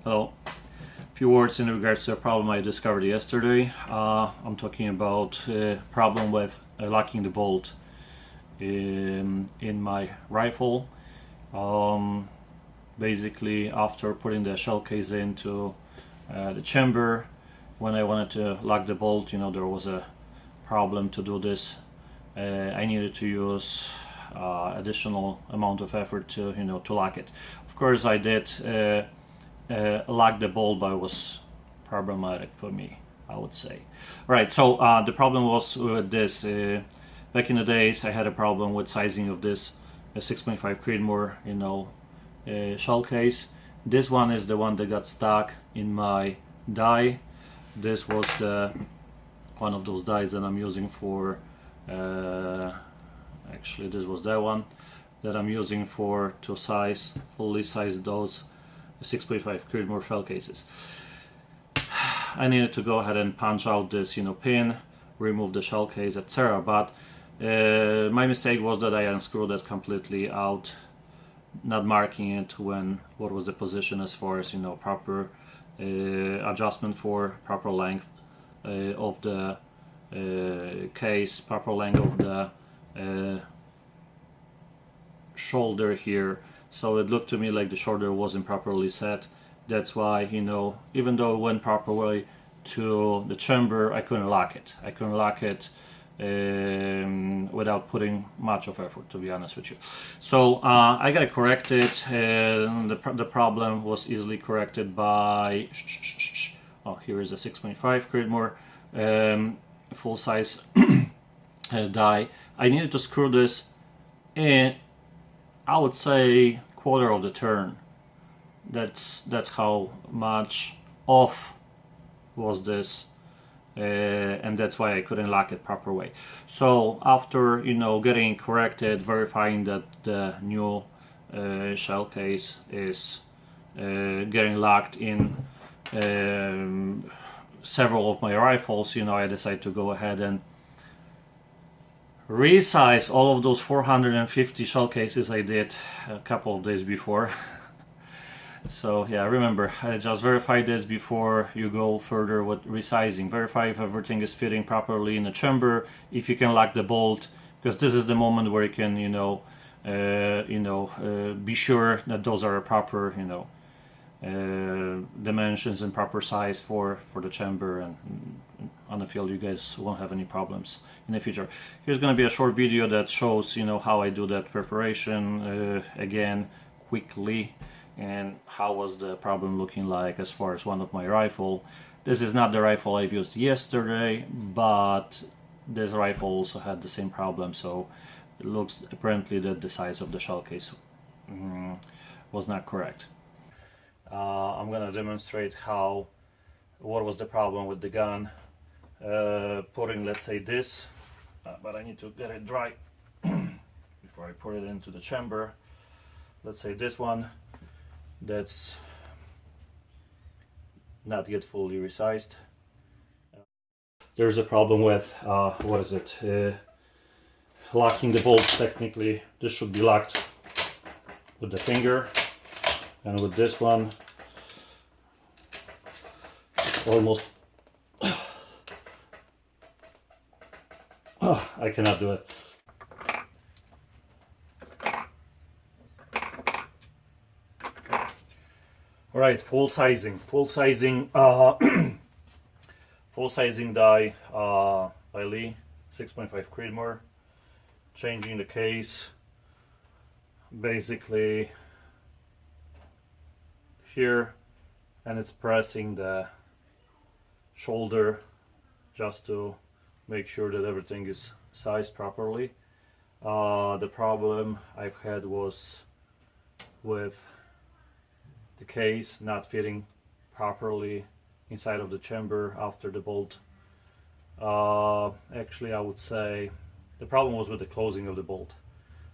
Hello. A few words in regards to a problem I discovered yesterday. I'm talking about a problem with locking the bolt in my rifle. Basically, after putting the shell case into the chamber, when I wanted to lock the bolt, there was a problem to do this. I needed to use additional amount of effort to lock it. Of course, I did. Lock the bolt, but it was problematic for me, I would say. Right, so the problem was with this. Back in the days, I had a problem with sizing of this 6.5 Creedmoor, shell case. This one is the one that got stuck in my die. This was the one of those dies that I'm using for. Actually, this was that one that I'm using for to fully size those 6.5 Creedmoor shell cases. I needed to go ahead and punch out this pin, remove the shell case, etc. But my mistake was that I unscrewed it completely out, not marking it what was the position as far as proper adjustment for proper length of the case, proper length of the shoulder here. So it looked to me like the shoulder wasn't properly set. That's why, even though it went properly to the chamber, I couldn't lock it. I couldn't lock it without putting much of effort, to be honest with you. So I got it corrected. The problem was easily corrected by, here is a 6.5 Creedmoor full size die. I needed to screw this in, I would say, quarter of the turn. That's how much off was this, and that's why I couldn't lock it proper way. So after getting corrected, verifying that the new shell case is getting locked in several of my rifles, I decided to go ahead and resize all of those 450 shell cases I did a couple of days before. So yeah, remember, just verify this before you go further with resizing. Verify if everything is fitting properly in the chamber, if you can lock the bolt, because this is the moment where you can be sure that those are proper dimensions and proper size for the chamber, and on the field you guys won't have any problems in the future. Here's going to be a short video that shows how I do that preparation again quickly, and how was the problem looking like as far as one of my rifle. This is not the rifle I've used yesterday, but this rifle also had the same problem, so it looks apparently that the size of the shell case was not correct. I'm gonna demonstrate what was the problem with the gun. Putting, let's say, this, but I need to get it dry before I put it into the chamber. Let's say this one that's not yet fully resized. There's a problem with locking the bolt. Technically this should be locked with the finger, and with this one almost I cannot do it. All right, full sizing full sizing die by Lee, 6.5 Creedmoor. Changing the case basically here, and it's pressing the shoulder just to make sure that everything is sized properly. The problem I've had was with the case not fitting properly inside of the chamber after the bolt. Actually, I would say the problem was with the closing of the bolt.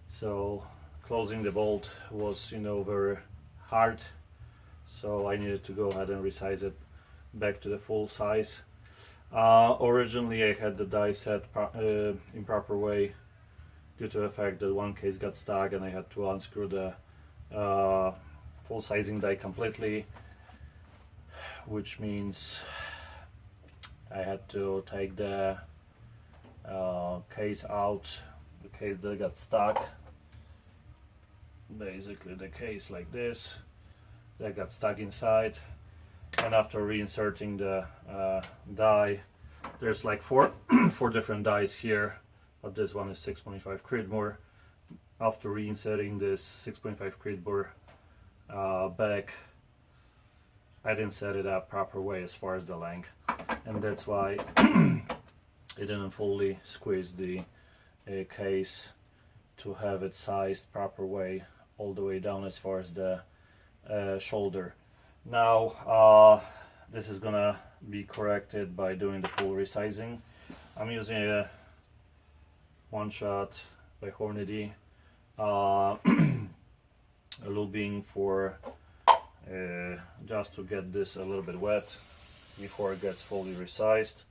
So closing the bolt was very hard, so I needed to go ahead and resize it back to the full size. Originally I had the die set in proper way due to the fact that one case got stuck and I had to unscrew the full sizing die completely. which means I had to take the case out, the case that got stuck. Basically the case like this that got stuck inside, and after reinserting the die, there's like four different dies here, but this one is 6.5 Creedmoor. After reinserting this 6.5 Creedmoor back, I didn't set it up proper way as far as the length, and that's why it didn't fully squeeze the case to have it sized proper way all the way down as far as the shoulder. Now this is gonna be corrected by doing the full resizing. I'm using a One Shot by Hornady lubing for just to get this a little bit wet before it gets fully resized,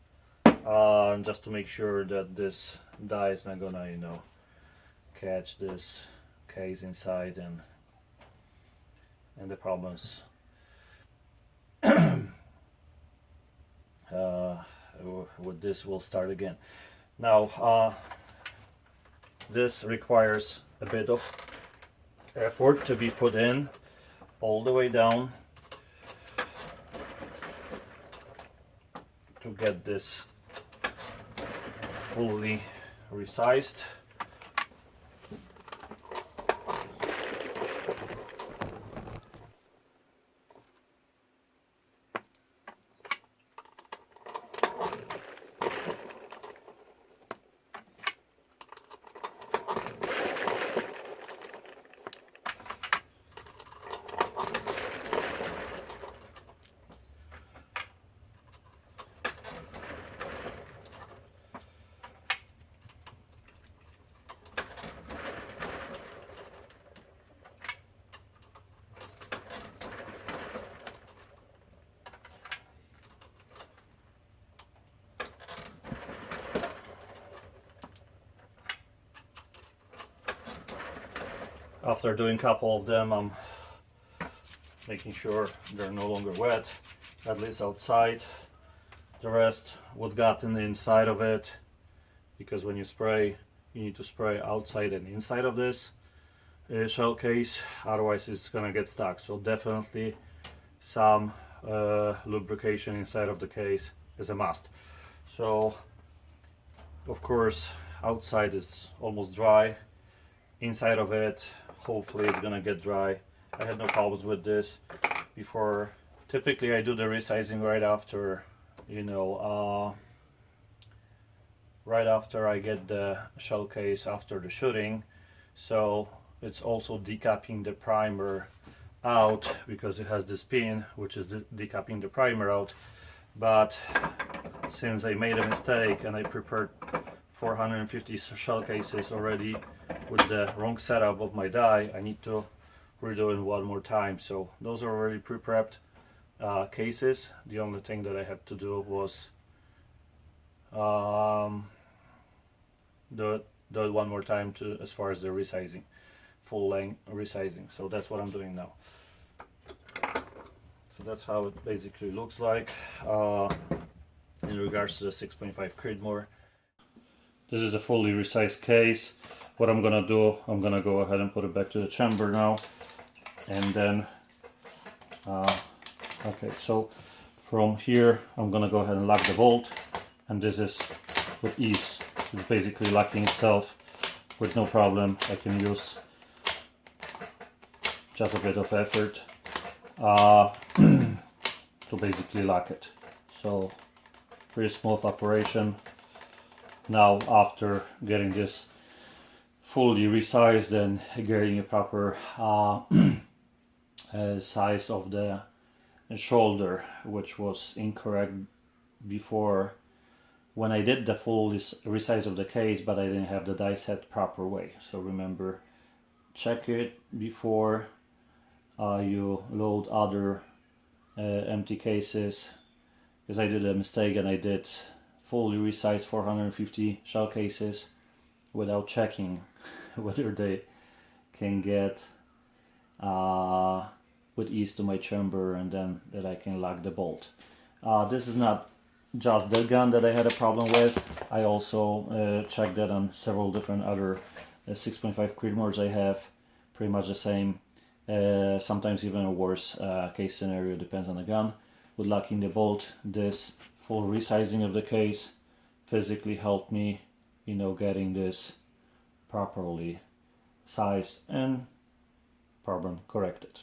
just to make sure that this die is not gonna, you know, catch this case inside and the problems with this will start again. Now this requires a bit of effort to be put in all the way down to get this fully resized. After doing a couple of them, I'm making sure they're no longer wet, at least outside. The rest what got in the inside of it, because when you spray, you need to spray outside and inside of this shell case, otherwise it's gonna get stuck. So definitely some lubrication inside of the case is a must. So of course outside is almost dry, inside of it hopefully it's gonna get dry. I had no problems with this before. Typically I do the resizing right after, you know, right after I get the shell case after the shooting, so it's also decapping the primer out because it has this pin which is decapping the primer out. But since I made a mistake and I prepared 450 shell cases already with the wrong setup of my die, I need to redo it one more time. So those are already pre-prepped cases. The only thing that I had to do was do it one more time to as far as the resizing, full length resizing. So that's what I'm doing now. So that's how it basically looks like in regards to the 6.5 Creedmoor. This is the fully resized case. What I'm gonna do, I'm gonna go ahead and put it back to the chamber now, and then okay, so from here I'm gonna go ahead and lock the bolt, and this is with ease. It's basically locking itself with no problem. I can use just a bit of effort to basically lock it. So pretty smooth operation. Now after getting this fully resized and getting a proper size of the shoulder, which was incorrect before when I did the full resize of the case, but I didn't have the die set proper way. So remember, check it before you load other empty cases, because I did a mistake and I did fully resized 450 shell cases without checking whether they can get with ease to my chamber, and then that I can lock the bolt. This is not just that gun that I had a problem with. I also checked that on several different other 6.5 Creedmoors I have. Pretty much the same, sometimes even a worse case scenario, depends on the gun. With locking the bolt, this full resizing of the case physically helped me, you know, getting this properly sized and problem corrected.